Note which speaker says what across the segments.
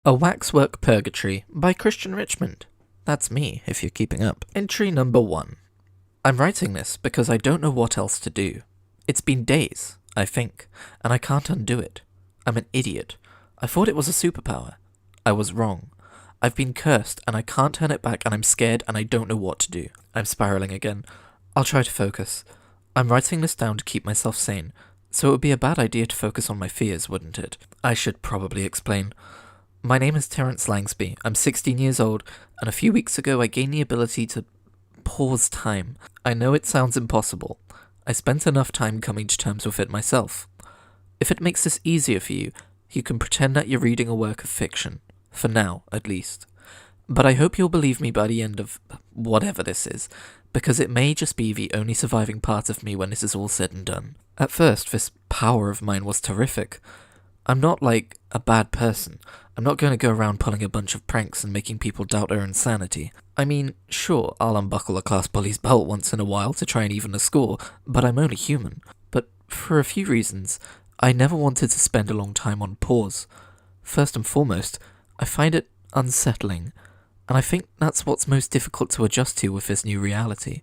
Speaker 1: A Waxwork Purgatory by Kristian Richmond. That's me, if you're keeping up. Entry number 1. I'm writing this because I don't know what else to do. It's been days, I think, and I can't undo it. I'm an idiot. I thought it was a superpower. I was wrong. I've been cursed, and I can't turn it back, and I'm scared, and I don't know what to do. I'm spiraling again. I'll try to focus. I'm writing this down to keep myself sane, so it would be a bad idea to focus on my fears, wouldn't it? I should probably explain. My name is Terence Langsby. I'm 16 years old, and a few weeks ago I gained the ability to pause time. I know it sounds impossible. I spent enough time coming to terms with it myself. If it makes this easier for you, you can pretend that you're reading a work of fiction. For now, at least. But I hope you'll believe me by the end of whatever this is, because it may just be the only surviving part of me when this is all said and done. At first, this power of mine was terrific. I'm not like a bad person. I'm not going to go around pulling a bunch of pranks and making people doubt their insanity. I mean, sure, I'll unbuckle a class bully's belt once in a while to try and even the score, but I'm only human. But for a few reasons, I never wanted to spend a long time on pause. First and foremost, I find it unsettling, and I think that's what's most difficult to adjust to with this new reality.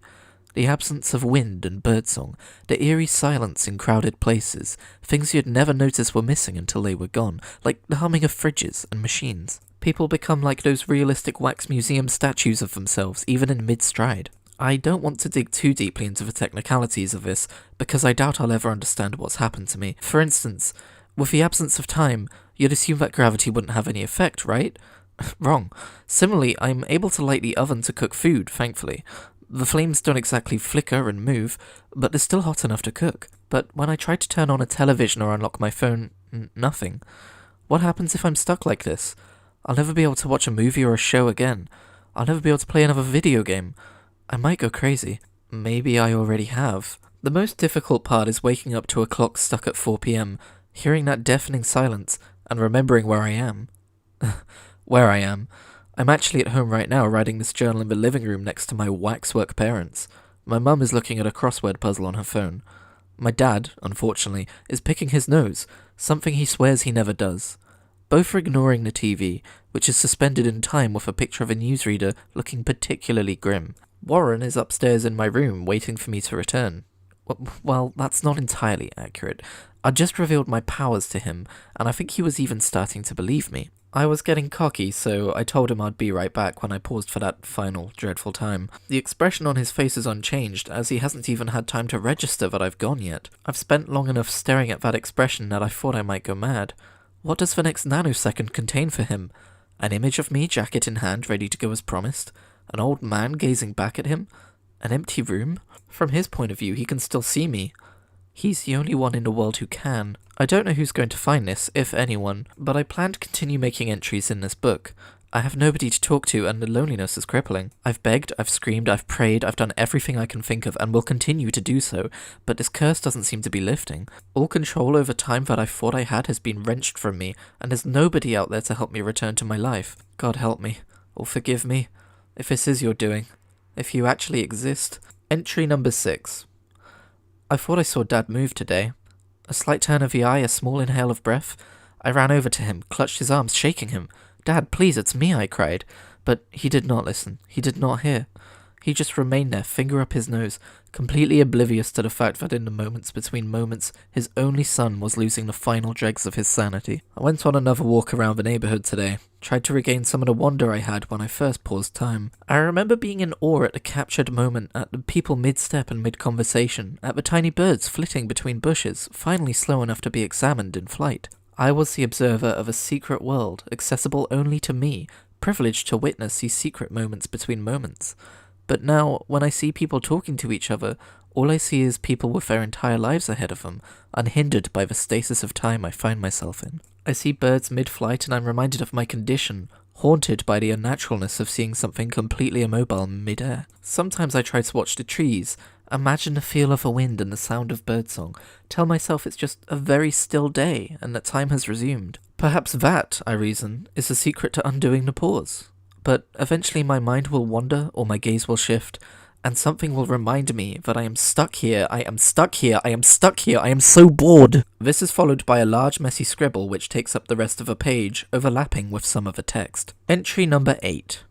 Speaker 1: The absence of wind and birdsong, the eerie silence in crowded places, things you'd never notice were missing until they were gone, like the humming of fridges and machines. People become like those realistic wax museum statues of themselves, even in mid-stride. I don't want to dig too deeply into the technicalities of this, because I doubt I'll ever understand what's happened to me. For instance, with the absence of time, you'd assume that gravity wouldn't have any effect, right? Wrong. Similarly, I'm able to light the oven to cook food, thankfully. The flames don't exactly flicker and move, but they're still hot enough to cook. But when I try to turn on a television or unlock my phone, nothing. What happens if I'm stuck like this? I'll never be able to watch a movie or a show again. I'll never be able to play another video game. I might go crazy. Maybe I already have. The most difficult part is waking up to a clock stuck at 4 p.m., hearing that deafening silence, and remembering where I am. Where I am. I'm actually at home right now writing this journal in the living room next to my Waxwork parents. My mum is looking at a crossword puzzle on her phone. My dad, unfortunately, is picking his nose, something he swears he never does. Both are ignoring the TV, which is suspended in time with a picture of a newsreader looking particularly grim. Warren is upstairs in my room waiting for me to return. Well, that's not entirely accurate. I just revealed my powers to him, and I think he was even starting to believe me. I was getting cocky, so I told him I'd be right back when I paused for that final, dreadful time. The expression on his face is unchanged, as he hasn't even had time to register that I've gone yet. I've spent long enough staring at that expression that I thought I might go mad. What does the next nanosecond contain for him? An image of me, jacket in hand, ready to go as promised? An old man gazing back at him? An empty room? From his point of view, he can still see me. He's the only one in the world who can. I don't know who's going to find this, if anyone, but I plan to continue making entries in this book. I have nobody to talk to, and the loneliness is crippling. I've begged, I've screamed, I've prayed, I've done everything I can think of, and will continue to do so, but this curse doesn't seem to be lifting. All control over time that I thought I had has been wrenched from me, and there's nobody out there to help me return to my life. God help me, or forgive me, if this is your doing, if you actually exist. Entry number 6. I thought I saw Dad move today. A slight turn of the eye, a small inhale of breath. I ran over to him, clutched his arms, shaking him. "Dad, please, it's me," I cried. But he did not listen. He did not hear. He just remained there, finger up his nose, completely oblivious to the fact that in the moments between moments, his only son was losing the final dregs of his sanity. I went on another walk around the neighborhood today, tried to regain some of the wonder I had when I first paused time. I remember being in awe at the captured moment, at the people mid-step and mid-conversation, at the tiny birds flitting between bushes, finally slow enough to be examined in flight. I was the observer of a secret world, accessible only to me, privileged to witness these secret moments between moments. But now, when I see people talking to each other, all I see is people with their entire lives ahead of them, unhindered by the stasis of time I find myself in. I see birds mid-flight and I'm reminded of my condition, haunted by the unnaturalness of seeing something completely immobile mid-air. Sometimes I try to watch the trees, imagine the feel of the wind and the sound of birdsong, tell myself it's just a very still day and that time has resumed. Perhaps that, I reason, is the secret to undoing the pause. But eventually my mind will wander or my gaze will shift, and something will remind me that I am stuck here, I am stuck here, I am stuck here, I am so bored. This is followed by a large messy scribble which takes up the rest of a page, overlapping with some of the text. Entry number 8.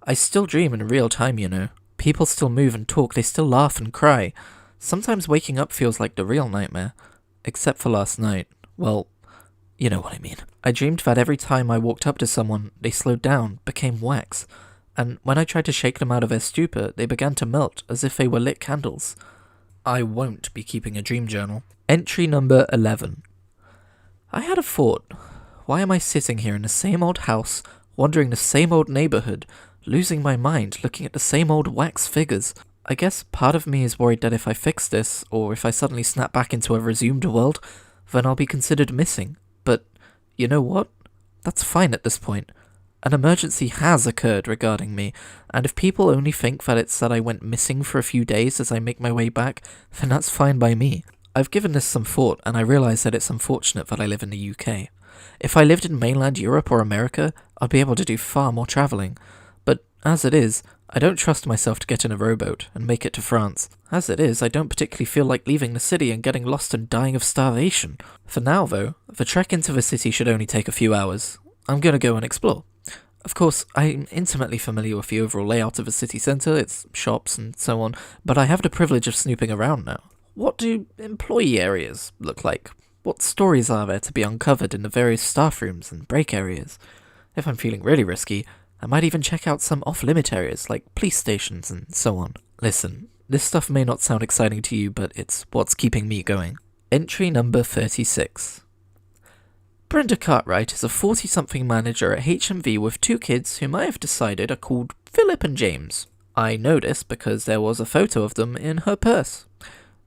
Speaker 1: I still dream in real time, you know. People still move and talk, they still laugh and cry. Sometimes waking up feels like the real nightmare. Except for last night. Well, you know what I mean. I dreamed that every time I walked up to someone, they slowed down, became wax. And when I tried to shake them out of their stupor, they began to melt, as if they were lit candles. I won't be keeping a dream journal. Entry number 11. I had a thought. Why am I sitting here in the same old house, wandering the same old neighborhood, losing my mind, looking at the same old wax figures? I guess part of me is worried that if I fix this, or if I suddenly snap back into a resumed world, then I'll be considered missing. But, you know what? That's fine at this point. An emergency has occurred regarding me, and if people only think that it's that I went missing for a few days as I make my way back, then that's fine by me. I've given this some thought, and I realise that it's unfortunate that I live in the UK. If I lived in mainland Europe or America, I'd be able to do far more travelling. But as it is, I don't trust myself to get in a rowboat and make it to France. As it is, I don't particularly feel like leaving the city and getting lost and dying of starvation. For now, though, the trek into the city should only take a few hours. I'm going to go and explore. Of course, I'm intimately familiar with the overall layout of the city centre, its shops and so on, but I have the privilege of snooping around now. What do employee areas look like? What stories are there to be uncovered in the various staff rooms and break areas? If I'm feeling really risky, I might even check out some off-limit areas like police stations and so on. Listen, this stuff may not sound exciting to you, but it's what's keeping me going. Entry number 36. Brenda Cartwright is a 40-something manager at HMV with 2 kids whom I have decided are called Philip and James. I know this because there was a photo of them in her purse.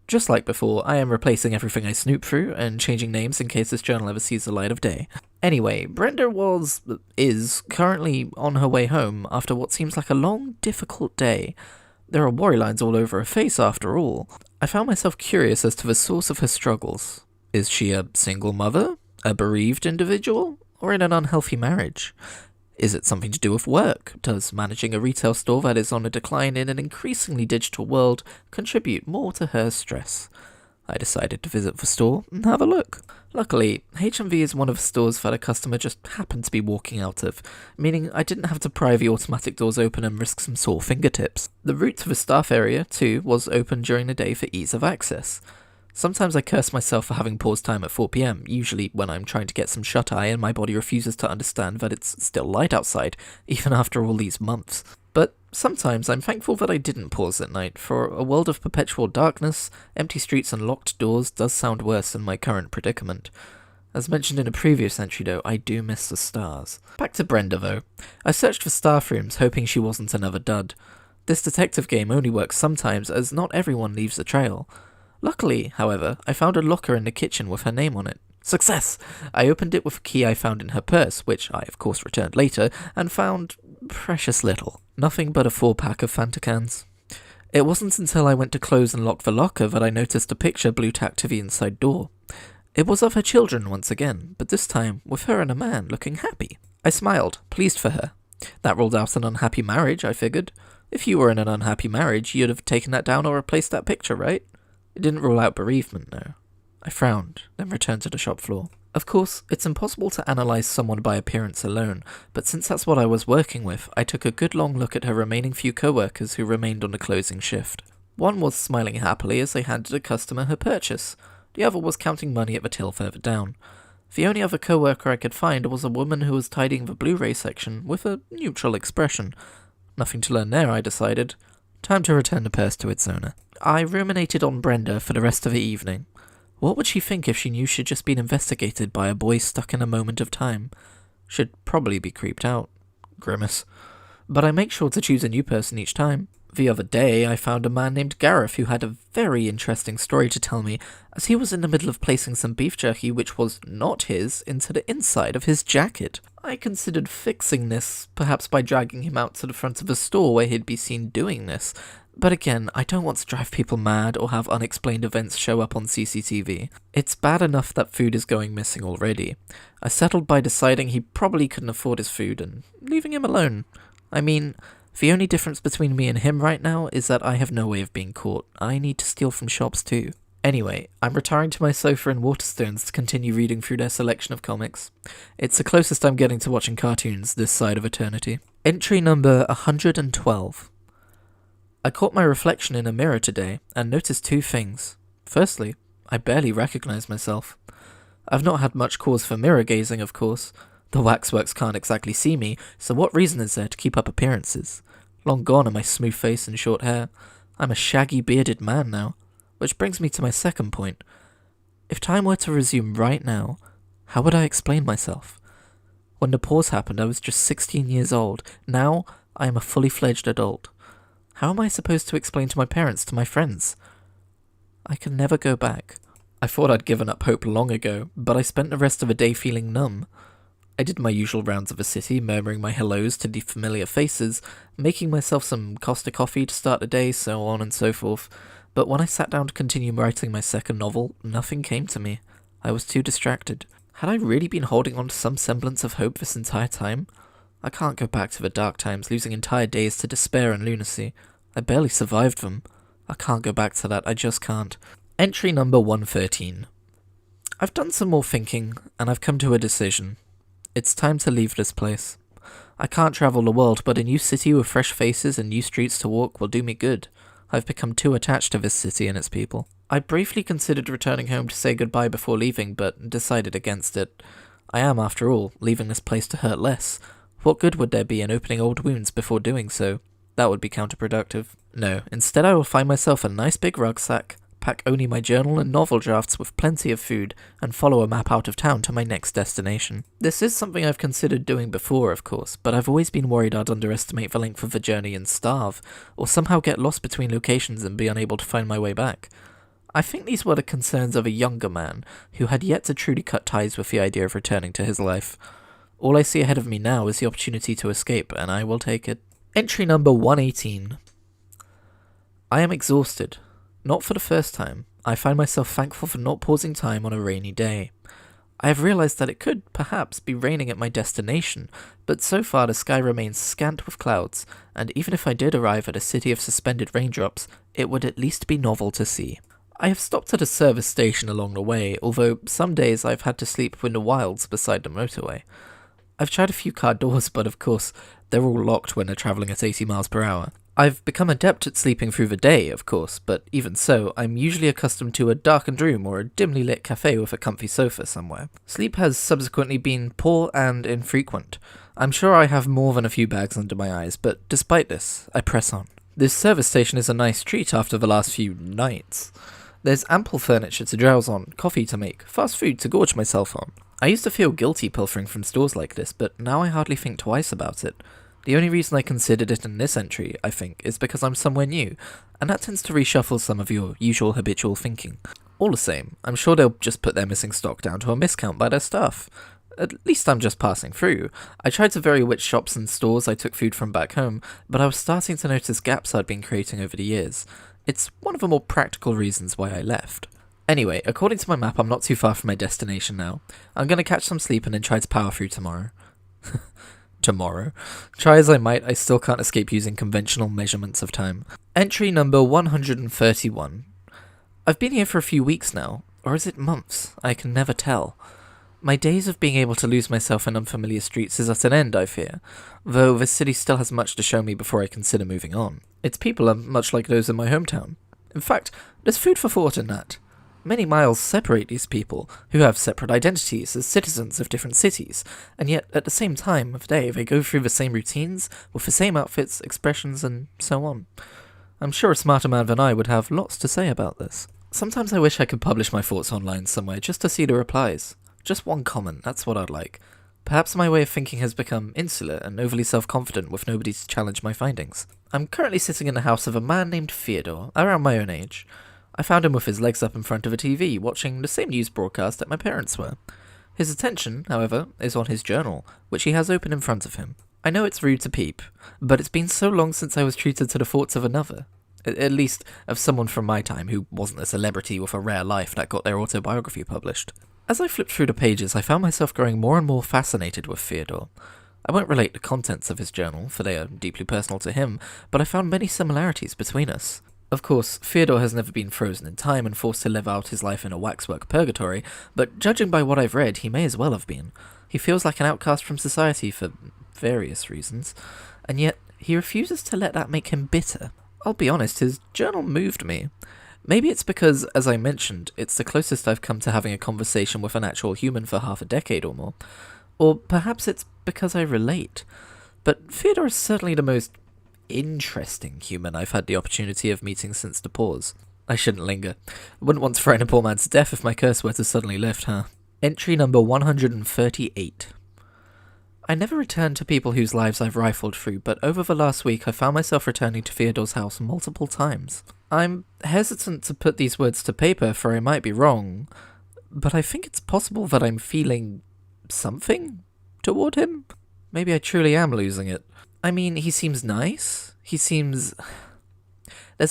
Speaker 1: Just like before, I am replacing everything I snoop through and changing names in case this journal ever sees the light of day. Anyway, Brenda is currently on her way home after what seems like a long, difficult day. There are worry lines all over her face after all. I found myself curious as to the source of her struggles. Is she a single mother? A bereaved individual? Or in an unhealthy marriage? Is it something to do with work? Does managing a retail store that is on a decline in an increasingly digital world contribute more to her stress? I decided to visit the store and have a look. Luckily, HMV is one of the stores that a customer just happened to be walking out of, meaning I didn't have to pry the automatic doors open and risk some sore fingertips. The route to the staff area, too, was open during the day for ease of access. Sometimes I curse myself for having pause time at 4 PM, usually when I'm trying to get some shut-eye and my body refuses to understand that it's still light outside, even after all these months. But sometimes I'm thankful that I didn't pause at night, for a world of perpetual darkness, empty streets and locked doors does sound worse than my current predicament. As mentioned in a previous entry though, I do miss the stars. Back to Brenda though. I searched for staff rooms hoping she wasn't another dud. This detective game only works sometimes as not everyone leaves a trail. Luckily, however, I found a locker in the kitchen with her name on it. Success! I opened it with a key I found in her purse, which I of course returned later, and found precious little. Nothing but a 4-pack of Fanta cans. It wasn't until I went to close and lock the locker that I noticed a picture blue tacked to the inside door. It was of her children once again, but this time with her and a man looking happy. I smiled, pleased for her. That ruled out an unhappy marriage, I figured. If you were in an unhappy marriage, you'd have taken that down or replaced that picture, right? It didn't rule out bereavement, though. I frowned, then returned to the shop floor. Of course, it's impossible to analyse someone by appearance alone, but since that's what I was working with, I took a good long look at her remaining few co-workers who remained on the closing shift. One was smiling happily as they handed a customer her purchase. The other was counting money at the till further down. The only other co-worker I could find was a woman who was tidying the Blu-ray section with a neutral expression. Nothing to learn there, I decided. Time to return the purse to its owner. I ruminated on Brenda for the rest of the evening. What would she think if she knew she'd just been investigated by a boy stuck in a moment of time? She'd probably be creeped out. Grimace. But I make sure to choose a new person each time. The other day, I found a man named Gareth who had a very interesting story to tell me, as he was in the middle of placing some beef jerky, which was not his, into the inside of his jacket. I considered fixing this, perhaps by dragging him out to the front of a store where he'd be seen doing this. But again, I don't want to drive people mad or have unexplained events show up on CCTV. It's bad enough that food is going missing already. I settled by deciding he probably couldn't afford his food and leaving him alone. I mean, The only difference between me and him right now is that I have no way of being caught. I need to steal from shops too. Anyway, I'm retiring to my sofa in Waterstones to continue reading through their selection of comics. It's the closest I'm getting to watching cartoons this side of eternity. Entry number 112. I caught my reflection in a mirror today and noticed two things. Firstly, I barely recognize myself. I've not had much cause for mirror gazing, of course. The Waxworks can't exactly see me, so what reason is there to keep up appearances? Long gone are my smooth face and short hair. I'm a shaggy bearded man now. Which brings me to my second point. If time were to resume right now, how would I explain myself? When the pause happened, I was just 16 years old. Now, I am a fully fledged adult. How am I supposed to explain to my parents, to my friends? I can never go back. I thought I'd given up hope long ago, but I spent the rest of the day feeling numb. I did my usual rounds of the city, murmuring my hellos to the familiar faces, making myself some Costa coffee to start the day, so on and so forth. But when I sat down to continue writing my second novel, nothing came to me. I was too distracted. Had I really been holding on to some semblance of hope this entire time? I can't go back to the dark times, losing entire days to despair and lunacy. I barely survived them. I can't go back to that, I just can't. Entry number 113. I've done some more thinking, and I've come to a decision. It's time to leave this place. I can't travel the world, but a new city with fresh faces and new streets to walk will do me good. I've become too attached to this city and its people. I briefly considered returning home to say goodbye before leaving, but decided against it. I am, after all, leaving this place to hurt less. What good would there be in opening old wounds before doing so? That would be counterproductive. No, instead I will find myself a nice big rucksack, pack only my journal and novel drafts with plenty of food, and follow a map out of town to my next destination. This is something I've considered doing before, of course, but I've always been worried I'd underestimate the length of the journey and starve, or somehow get lost between locations and be unable to find my way back. I think these were the concerns of a younger man, who had yet to truly cut ties with the idea of returning to his life. All I see ahead of me now is the opportunity to escape, and I will take it. Entry number 118. I am exhausted. Not for the first time. I find myself thankful for not pausing time on a rainy day. I have realized that it could, perhaps, be raining at my destination, but so far the sky remains scant with clouds, and even if I did arrive at a city of suspended raindrops, it would at least be novel to see. I have stopped at a service station along the way, although some days I've had to sleep in the wilds beside the motorway. I've tried a few car doors, but of course, they're all locked when they're travelling at 80 miles per hour. I've become adept at sleeping through the day, of course, but even so, I'm usually accustomed to a darkened room or a dimly lit cafe with a comfy sofa somewhere. Sleep has subsequently been poor and infrequent. I'm sure I have more than a few bags under my eyes, but despite this, I press on. This service station is a nice treat after the last few nights. There's ample furniture to drowse on, coffee to make, fast food to gorge myself on. I used to feel guilty pilfering from stores like this, but now I hardly think twice about it. The only reason I considered it in this entry, I think, is because I'm somewhere new, and that tends to reshuffle some of your usual habitual thinking. All the same, I'm sure they'll just put their missing stock down to a miscount by their staff. At least I'm just passing through. I tried to vary which shops and stores I took food from back home, but I was starting to notice gaps I'd been creating over the years. It's one of the more practical reasons why I left. Anyway, according to my map, I'm not too far from my destination now. I'm gonna catch some sleep and then try to power through tomorrow. Tomorrow. Try as I might, I still can't escape using conventional measurements of time. Entry number 131. I've been here for a few weeks now, or is it months? I can never tell. My days of being able to lose myself in unfamiliar streets is at an end, I fear, though this city still has much to show me before I consider moving on. Its people are much like those in my hometown. In fact, there's food for thought in that. Many miles separate these people, who have separate identities as citizens of different cities, and yet at the same time of day they go through the same routines, with the same outfits, expressions, and so on. I'm sure a smarter man than I would have lots to say about this. Sometimes I wish I could publish my thoughts online somewhere just to see the replies. Just one comment, that's what I'd like. Perhaps my way of thinking has become insular and overly self-confident with nobody to challenge my findings. I'm currently sitting in the house of a man named Theodore, around my own age. I found him with his legs up in front of a TV, watching the same news broadcast that my parents were. His attention, however, is on his journal, which he has open in front of him. I know it's rude to peep, but it's been so long since I was treated to the thoughts of another. At least, of someone from my time who wasn't a celebrity with a rare life that got their autobiography published. As I flipped through the pages, I found myself growing more and more fascinated with Theodore. I won't relate the contents of his journal, for they are deeply personal to him, but I found many similarities between us. Of course, Fyodor has never been frozen in time and forced to live out his life in a waxwork purgatory, but judging by what I've read, he may as well have been. He feels like an outcast from society for various reasons, and yet he refuses to let that make him bitter. I'll be honest, his journal moved me. Maybe it's because, as I mentioned, it's the closest I've come to having a conversation with an actual human for half a decade or more. Or perhaps it's because I relate. But Fyodor is certainly the most interesting human I've had the opportunity of meeting since the pause. I shouldn't linger. Wouldn't want to frighten a poor man to death if my curse were to suddenly lift, huh? Entry number 138. I never return to people whose lives I've rifled through, but over the last week I found myself returning to Fyodor's house multiple times. I'm hesitant to put these words to paper, for I might be wrong, but I think it's possible that I'm feeling something toward him. Maybe I truly am losing it. I mean, he seems nice. There's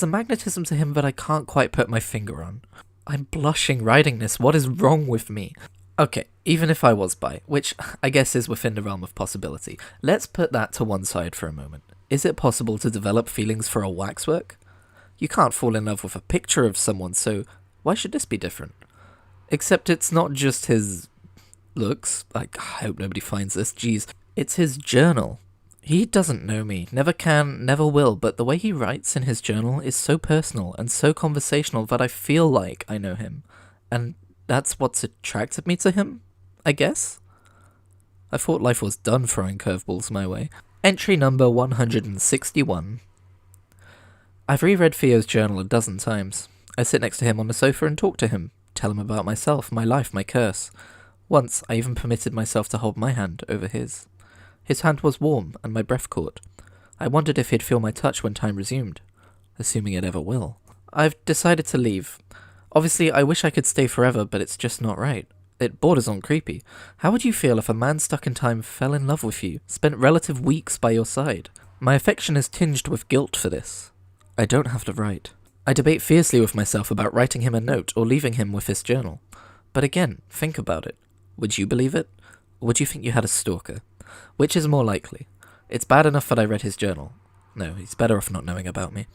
Speaker 1: a magnetism to him that I can't quite put my finger on. I'm blushing writing this. What is wrong with me? Okay, even if I was bi, which I guess is within the realm of possibility, let's put that to one side for a moment. Is it possible to develop feelings for a waxwork? You can't fall in love with a picture of someone, so why should this be different? Except it's not just his looks. I hope nobody finds this. Jeez. It's his journal. He doesn't know me, never can, never will, but the way he writes in his journal is so personal and so conversational that I feel like I know him. And that's what's attracted me to him, I guess? I thought life was done throwing curveballs my way. Entry number 161. I've reread Theo's journal a dozen times. I sit next to him on the sofa and talk to him, tell him about myself, my life, my curse. Once, I even permitted myself to hold my hand over his. His hand was warm, and my breath caught. I wondered if he'd feel my touch when time resumed, assuming it ever will. I've decided to leave. Obviously, I wish I could stay forever, but it's just not right. It borders on creepy. How would you feel if a man stuck in time fell in love with you, spent relative weeks by your side? My affection is tinged with guilt for this. I don't have to write. I debate fiercely with myself about writing him a note or leaving him with his journal. But again, think about it. Would you believe it? Or would you think you had a stalker? Which is more likely? It's bad enough that I read his journal. No, he's better off not knowing about me.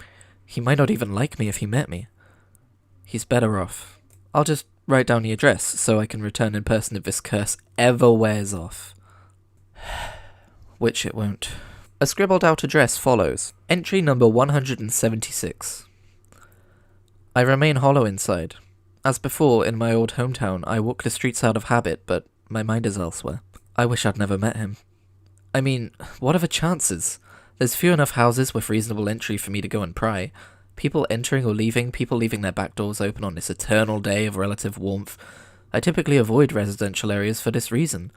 Speaker 1: He might not even like me if he met me. He's better off. I'll just write down the address so I can return in person if this curse ever wears off. Which it won't. A scribbled out address follows. Entry number 176. I remain hollow inside. As before, in my old hometown, I walk the streets out of habit, but my mind is elsewhere. I wish I'd never met him. I mean, what are the chances? There's few enough houses with reasonable entry for me to go and pry. People entering or leaving, people leaving their back doors open on this eternal day of relative warmth. I typically avoid residential areas for this reason.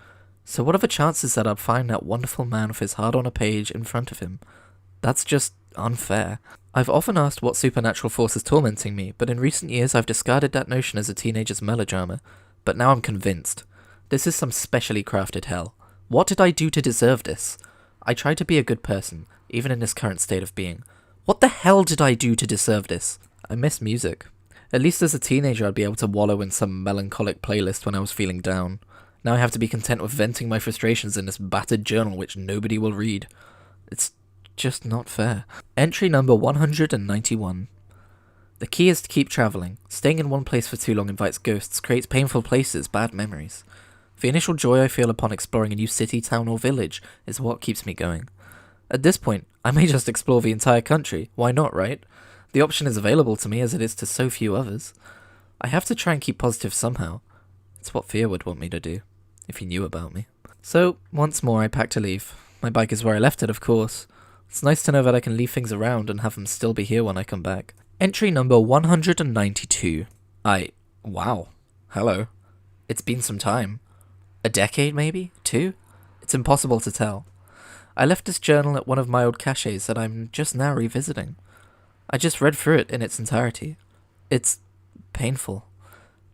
Speaker 1: So what are the chances that I'd find that wonderful man with his heart on a page in front of him? That's just unfair. I've often asked what supernatural force is tormenting me, but in recent years I've discarded that notion as a teenager's melodrama. But now I'm convinced. This is some specially crafted hell. What did I do to deserve this? I tried to be a good person, even in this current state of being. What the hell did I do to deserve this? I miss music. At least as a teenager I'd be able to wallow in some melancholic playlist when I was feeling down. Now I have to be content with venting my frustrations in this battered journal which nobody will read. It's just not fair. Entry number 191. The key is to keep travelling. Staying in one place for too long invites ghosts, creates painful places, bad memories. The initial joy I feel upon exploring a new city, town or village is what keeps me going. At this point, I may just explore the entire country. Why not, right? The option is available to me as it is to so few others. I have to try and keep positive somehow. It's what Thea would want me to do, if he knew about me. So, once more I pack to leave. My bike is where I left it, of course. It's nice to know that I can leave things around and have them still be here when I come back. Entry number 192. Wow. Hello. It's been some time. A decade, maybe? 2? It's impossible to tell. I left this journal at one of my old caches that I'm just now revisiting. I just read through it in its entirety. It's painful.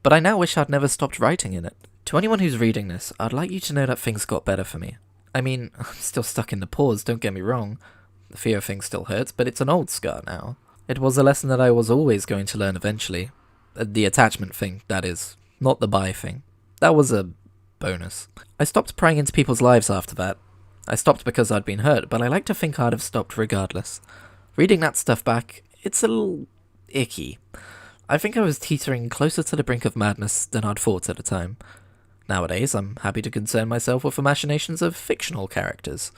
Speaker 1: But I now wish I'd never stopped writing in it. To anyone who's reading this, I'd like you to know that things got better for me. I mean, I'm still stuck in the pause, don't get me wrong. The fear thing still hurts, but it's an old scar now. It was a lesson that I was always going to learn eventually. The attachment thing, that is. Not the bi thing. That was a bonus. I stopped prying into people's lives after that. I stopped because I'd been hurt, but I like to think I'd have stopped regardless. Reading that stuff back, it's a little icky. I think I was teetering closer to the brink of madness than I'd thought at the time. Nowadays, I'm happy to concern myself with the machinations of fictional characters.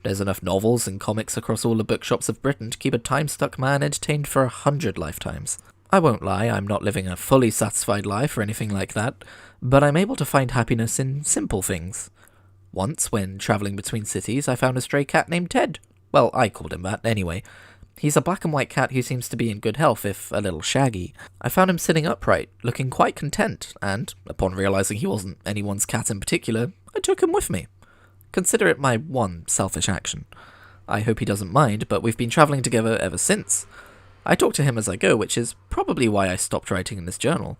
Speaker 1: There's enough novels and comics across all the bookshops of Britain to keep a time-stuck man entertained for 100 lifetimes. I won't lie, I'm not living a fully satisfied life or anything like that, but I'm able to find happiness in simple things. Once, when travelling between cities, I found a stray cat named Ted. Well, I called him that, anyway. He's a black and white cat who seems to be in good health, if a little shaggy. I found him sitting upright, looking quite content, and, upon realising he wasn't anyone's cat in particular, I took him with me. Consider it my one selfish action. I hope he doesn't mind, but we've been travelling together ever since. I talk to him as I go, which is probably why I stopped writing in this journal.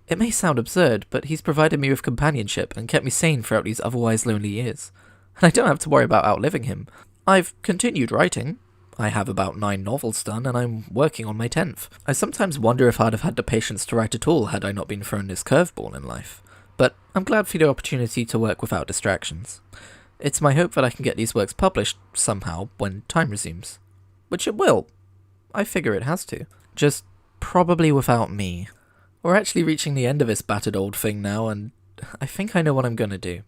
Speaker 1: It may sound absurd, but he's provided me with companionship and kept me sane throughout these otherwise lonely years. And I don't have to worry about outliving him. I've continued writing. I have about 9 novels done, and I'm working on my 10th. I sometimes wonder if I'd have had the patience to write at all had I not been thrown this curveball in life. But I'm glad for the opportunity to work without distractions. It's my hope that I can get these works published somehow when time resumes. Which it will. I figure it has to. Just probably without me. We're actually reaching the end of this battered old thing now, and I think I know what I'm gonna do.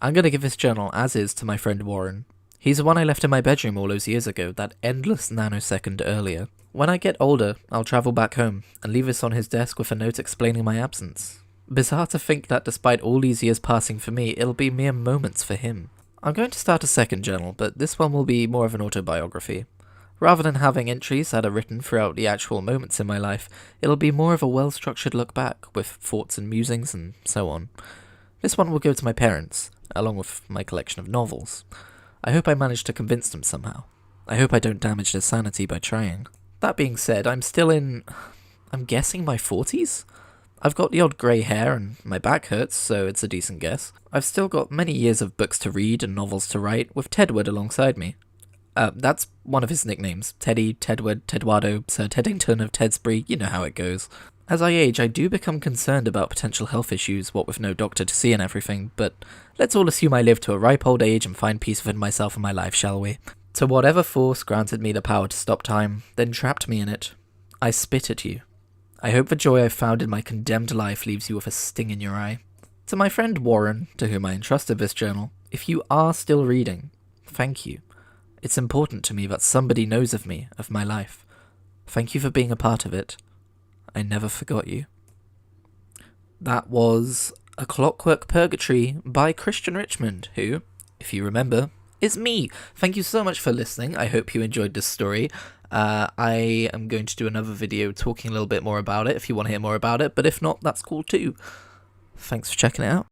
Speaker 1: I'm gonna give this journal as is to my friend Warren. He's the one I left in my bedroom all those years ago, that endless nanosecond earlier. When I get older, I'll travel back home and leave this on his desk with a note explaining my absence. Bizarre to think that despite all these years passing for me, it'll be mere moments for him. I'm going to start a second journal, but this one will be more of an autobiography. Rather than having entries that are written throughout the actual moments in my life, it'll be more of a well-structured look back, with thoughts and musings and so on. This one will go to my parents, along with my collection of novels. I hope I manage to convince them somehow. I hope I don't damage their sanity by trying. That being said, I'm still in, I'm guessing my 40s? I've got the odd grey hair and my back hurts, so it's a decent guess. I've still got many years of books to read and novels to write, with Tedward alongside me. That's one of his nicknames. Teddy, Tedward, Tedwardo, Sir Teddington of Tedsbury, you know how it goes. As I age, I do become concerned about potential health issues, what with no doctor to see and everything, but let's all assume I live to a ripe old age and find peace within myself and my life, shall we? To whatever force granted me the power to stop time, then trapped me in it, I spit at you. I hope the joy I've found in my condemned life leaves you with a sting in your eye. To my friend Warren, to whom I entrusted this journal, if you are still reading, thank you. It's important to me that somebody knows of me, of my life. Thank you for being a part of it. I never forgot you. That was A Clockwork Purgatory by Kristian Richmond, who, if you remember, is me. Thank you so much for listening. I hope you enjoyed this story. I am going to do another video talking a little bit more about it if you want to hear more about it, but if not, that's cool too. Thanks for checking it out.